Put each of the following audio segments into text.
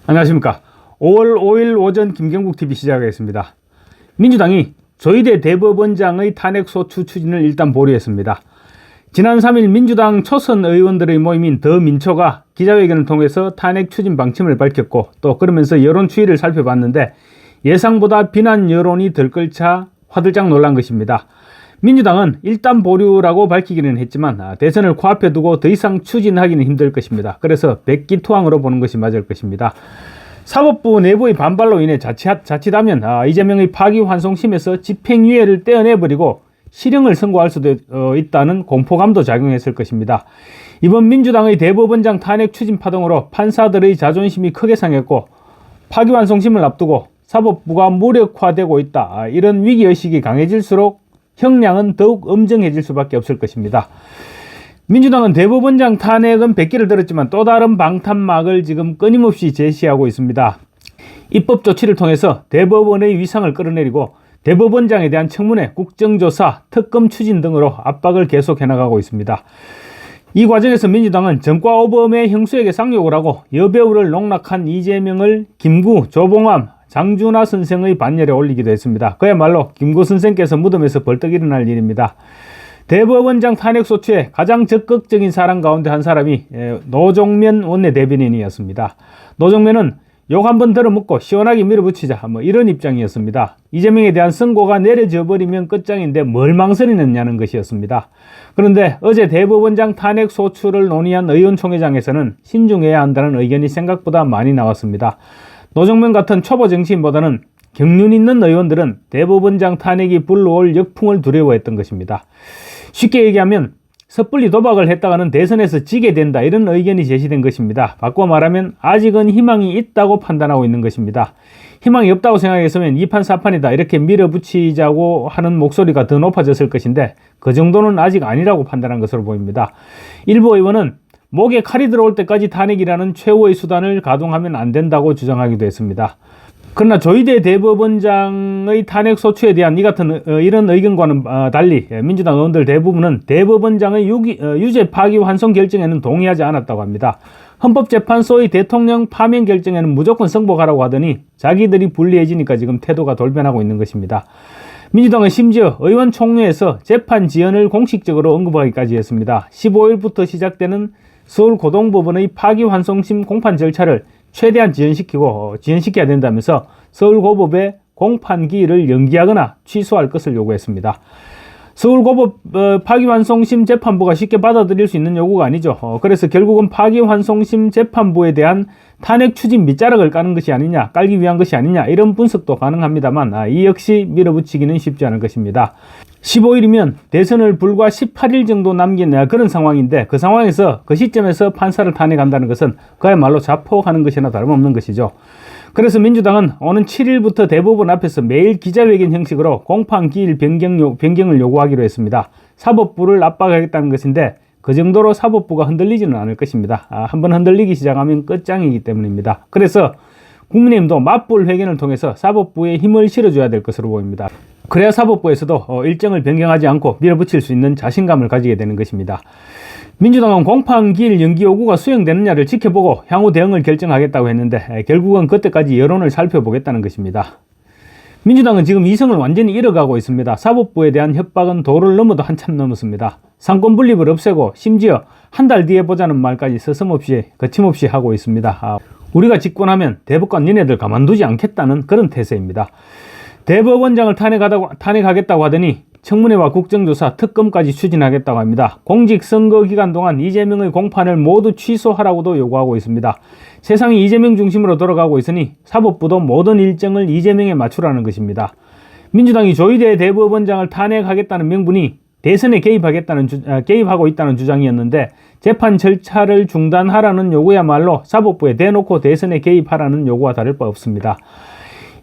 안녕하십니까. 5월 5일 오전 김경국TV 시작하겠습니다. 민주당이 조희대 대법원장의 탄핵소추 추진을 일단 보류했습니다. 지난 3일 민주당 초선 의원들의 모임인 더민초가 기자회견을 통해서 탄핵 추진 방침을 밝혔고, 또 그러면서 여론 추이를 살펴봤는데 예상보다 비난 여론이 들끓자 화들짝 놀란 것입니다. 민주당은 일단 보류라고 밝히기는 했지만 대선을 코앞에 두고 더 이상 추진하기는 힘들 것입니다. 그래서 백기투항으로 보는 것이 맞을 것입니다. 사법부 내부의 반발로 인해 자칫하면 이재명의 파기환송심에서 집행유예를 떼어내버리고 실형을 선고할 수도 있다는 공포감도 작용했을 것입니다. 이번 민주당의 대법원장 탄핵 추진 파동으로 판사들의 자존심이 크게 상했고, 파기환송심을 앞두고 사법부가 무력화되고 있다, 이런 위기의식이 강해질수록 형량은 더욱 엄정해질 수밖에 없을 것입니다. 민주당은 대법원장 탄핵은 100개를 들었지만 또 다른 방탄막을 지금 끊임없이 제시하고 있습니다. 입법 조치를 통해서 대법원의 위상을 끌어내리고 대법원장에 대한 청문회, 국정조사, 특검 추진 등으로 압박을 계속해 나가고 있습니다. 이 과정에서 민주당은 전과오범의 형수에게 쌍욕을 하고 여배우를 농락한 이재명을 김구, 조봉암, 장준하 선생의 반열에 올리기도 했습니다. 그야말로 김구 선생께서 무덤에서 벌떡 일어날 일입니다. 대법원장 탄핵소추에 가장 적극적인 사람 가운데 한 사람이 노종면 원내대변인이었습니다. 노종면은 욕 한번 들어먹고 시원하게 밀어붙이자, 이런 입장이었습니다. 이재명에 대한 선고가 내려져 버리면 끝장인데 뭘 망설이느냐는 것이었습니다. 그런데 어제 대법원장 탄핵소추를 논의한 의원총회장에서는 신중해야 한다는 의견이 생각보다 많이 나왔습니다. 노정면 같은 초보 정치인보다는 경륜 있는 의원들은 대법원장 탄핵이 불러올 역풍을 두려워했던 것입니다. 쉽게 얘기하면 섣불리 도박을 했다가는 대선에서 지게 된다, 이런 의견이 제시된 것입니다. 바꿔 말하면 아직은 희망이 있다고 판단하고 있는 것입니다. 희망이 없다고 생각했으면 2판 4판이다 이렇게 밀어붙이자고 하는 목소리가 더 높아졌을 것인데, 그 정도는 아직 아니라고 판단한 것으로 보입니다. 일부 의원은 목에 칼이 들어올 때까지 탄핵이라는 최후의 수단을 가동하면 안 된다고 주장하기도 했습니다. 그러나 조희대 대법원장의 탄핵소추에 대한 이런 의견과는 달리 민주당 의원들 대부분은 대법원장의 유죄 파기환송 결정에는 동의하지 않았다고 합니다. 헌법재판소의 대통령 파면 결정에는 무조건 승복하라고 하더니 자기들이 불리해지니까 지금 태도가 돌변하고 있는 것입니다. 민주당은 심지어 의원총회에서 재판 지연을 공식적으로 언급하기까지 했습니다. 15일부터 시작되는 서울고등법원의 파기환송심 공판 절차를 최대한 지연시켜야 된다면서 서울고법의 공판기일을 연기하거나 취소할 것을 요구했습니다. 서울고법 파기환송심 재판부가 쉽게 받아들일 수 있는 요구가 아니죠. 그래서 결국은 파기환송심 재판부에 대한 탄핵 추진 밑자락을 깔기 위한 것이 아니냐, 이런 분석도 가능합니다만 이 역시 밀어붙이기는 쉽지 않을 것입니다. 15일이면 대선을 불과 18일 정도 남긴 그런 상황인데, 그 상황에서 그 시점에서 판사를 탄핵한다는 것은 그야말로 자폭하는 것이나 다름없는 것이죠. 그래서 민주당은 오는 7일부터 대법원 앞에서 매일 기자회견 형식으로 공판기일 변경을 요구하기로 했습니다. 사법부를 압박하겠다는 것인데 그 정도로 사법부가 흔들리지는 않을 것입니다. 한번 흔들리기 시작하면 끝장이기 때문입니다. 그래서 국민의힘도 맞불 회견을 통해서 사법부에 힘을 실어줘야 될 것으로 보입니다. 그래야 사법부에서도 일정을 변경하지 않고 밀어붙일 수 있는 자신감을 가지게 되는 것입니다. 민주당은 공판기일 연기 요구가 수행되느냐를 지켜보고 향후 대응을 결정하겠다고 했는데 결국은 그때까지 여론을 살펴보겠다는 것입니다. 민주당은 지금 이성을 완전히 잃어가고 있습니다. 사법부에 대한 협박은 도를 넘어도 한참 넘었습니다. 상권 분립을 없애고 심지어 한 달 뒤에 보자는 말까지 거침없이 하고 있습니다. 우리가 집권하면 대법관 니네들 가만두지 않겠다는 그런 태세입니다. 대법원장을 탄핵하겠다고 하더니 청문회와 국정조사, 특검까지 추진하겠다고 합니다. 공직선거 기간 동안 이재명의 공판을 모두 취소하라고도 요구하고 있습니다. 세상이 이재명 중심으로 돌아가고 있으니 사법부도 모든 일정을 이재명에 맞추라는 것입니다. 민주당이 조희대 대법원장을 탄핵하겠다는 명분이 대선에 개입하고 있다는 주장이었는데, 재판 절차를 중단하라는 요구야말로 사법부에 대놓고 대선에 개입하라는 요구와 다를 바 없습니다.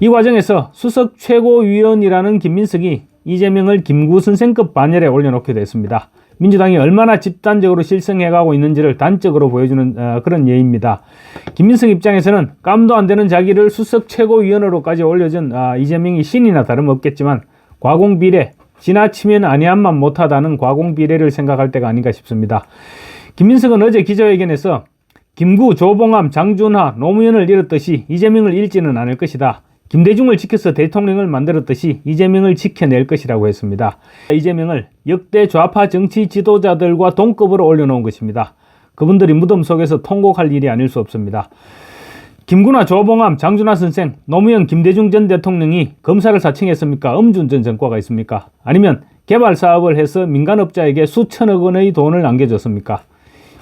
이 과정에서 수석 최고위원이라는 김민석이 이재명을 김구 선생급 반열에 올려놓기도 했습니다. 민주당이 얼마나 집단적으로 실성해가고 있는지를 단적으로 보여주는 그런 예입니다. 김민석 입장에서는 깜도 안 되는 자기를 수석 최고위원으로까지 올려준 이재명이 신이나 다름없겠지만 과공비례, 지나치면 아니함만 못하다는 과공비례를 생각할 때가 아닌가 싶습니다. 김민석은 어제 기자회견에서 김구, 조봉암, 장준하, 노무현을 잃었듯이 이재명을 잃지는 않을 것이다. 김대중을 지켜서 대통령을 만들었듯이 이재명을 지켜낼 것이라고 했습니다. 이재명을 역대 좌파 정치 지도자들과 동급으로 올려놓은 것입니다. 그분들이 무덤 속에서 통곡할 일이 아닐 수 없습니다. 김구나 조봉암, 장준하 선생, 노무현, 김대중 전 대통령이 검사를 사칭했습니까? 음주운전 전과가 있습니까? 아니면 개발 사업을 해서 민간업자에게 수천억 원의 돈을 남겨줬습니까?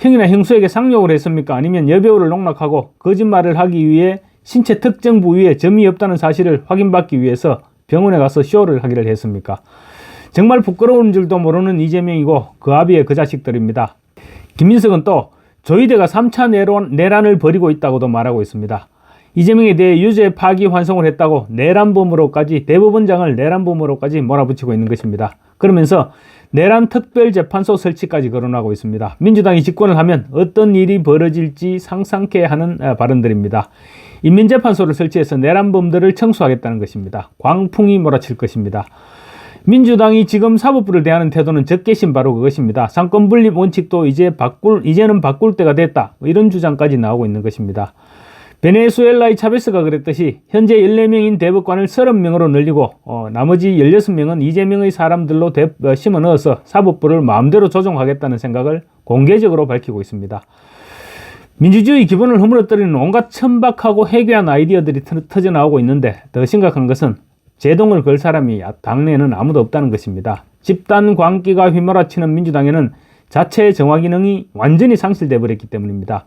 형이나 형수에게 상욕을 했습니까? 아니면 여배우를 농락하고 거짓말을 하기 위해 신체 특정 부위에 점이 없다는 사실을 확인받기 위해서 병원에 가서 쇼를 하기를 했습니까? 정말 부끄러운 줄도 모르는 이재명이고 그 아비의 그 자식들입니다. 김민석은 또 조이대가 3차 내란을 벌이고 있다고도 말하고 있습니다. 이재명에 대해 유죄 파기 환송을 했다고 내란범으로까지, 대법원장을 내란범으로까지 몰아붙이고 있는 것입니다. 그러면서 내란 특별재판소 설치까지 거론하고 있습니다. 민주당이 집권을 하면 어떤 일이 벌어질지 상상케 하는 발언들입니다. 인민재판소를 설치해서 내란범들을 청소하겠다는 것입니다. 광풍이 몰아칠 것입니다. 민주당이 지금 사법부를 대하는 태도는 적개심 바로 그것입니다. 상권분립 원칙도 이제는 바꿀 때가 됐다. 이런 주장까지 나오고 있는 것입니다. 베네수엘라의 차베스가 그랬듯이 현재 14명인 대법관을 30명으로 늘리고 나머지 16명은 이재명의 사람들로 심어 넣어서 사법부를 마음대로 조정하겠다는 생각을 공개적으로 밝히고 있습니다. 민주주의 기본을 허물어뜨리는 온갖 천박하고 해괴한 아이디어들이 터져나오고 있는데 더 심각한 것은 제동을 걸 사람이 당내에는 아무도 없다는 것입니다. 집단 광기가 휘몰아치는 민주당에는 자체 정화 기능이 완전히 상실돼 버렸기 때문입니다.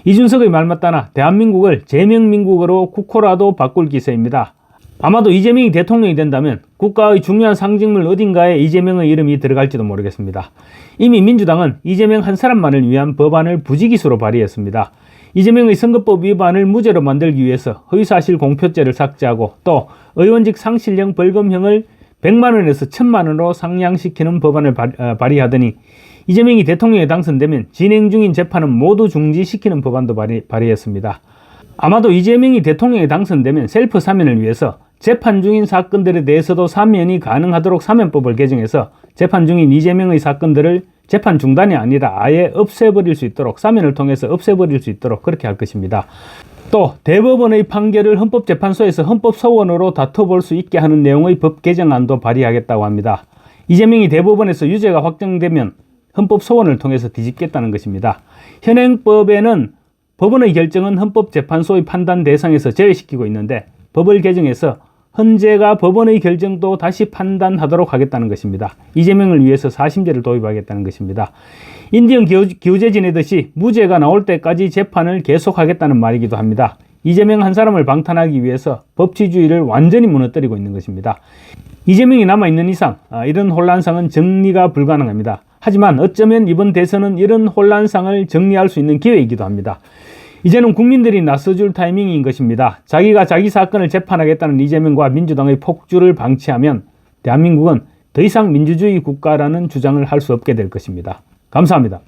이준석의 말 맞다나 대한민국을 제명민국으로 국호라도 바꿀 기세입니다. 아마도 이재명이 대통령이 된다면 국가의 중요한 상징물 어딘가에 이재명의 이름이 들어갈지도 모르겠습니다. 이미 민주당은 이재명 한 사람만을 위한 법안을 부지기수로 발의했습니다. 이재명의 선거법 위반을 무죄로 만들기 위해서 허위사실 공표죄를 삭제하고 또 의원직 상실형 벌금형을 100만 원에서 1000만 원으로 상향시키는 법안을 발의하더니 이재명이 대통령에 당선되면 진행 중인 재판은 모두 중지시키는 법안도 발의했습니다. 아마도 이재명이 대통령에 당선되면 셀프 사면을 위해서 재판 중인 사건들에 대해서도 사면이 가능하도록 사면법을 개정해서 재판 중인 이재명의 사건들을 재판 중단이 아니라 아예 없애버릴 수 있도록, 사면을 통해서 없애버릴 수 있도록 그렇게 할 것입니다. 또 대법원의 판결을 헌법재판소에서 헌법소원으로 다퉈볼 수 있게 하는 내용의 법 개정안도 발의하겠다고 합니다. 이재명이 대법원에서 유죄가 확정되면 헌법소원을 통해서 뒤집겠다는 것입니다. 현행법에는 법원의 결정은 헌법재판소의 판단 대상에서 제외시키고 있는데 법을 개정해서 헌재가 법원의 결정도 다시 판단하도록 하겠다는 것입니다. 이재명을 위해서 사심제를 도입하겠다는 것입니다. 인디언 기우제 지내듯이 무죄가 나올 때까지 재판을 계속하겠다는 말이기도 합니다. 이재명 한 사람을 방탄하기 위해서 법치주의를 완전히 무너뜨리고 있는 것입니다. 이재명이 남아있는 이상 이런 혼란상은 정리가 불가능합니다. 하지만 어쩌면 이번 대선은 이런 혼란상을 정리할 수 있는 기회이기도 합니다. 이제는 국민들이 나서줄 타이밍인 것입니다. 자기가 자기 사건을 재판하겠다는 이재명과 민주당의 폭주를 방치하면 대한민국은 더 이상 민주주의 국가라는 주장을 할 수 없게 될 것입니다. 감사합니다.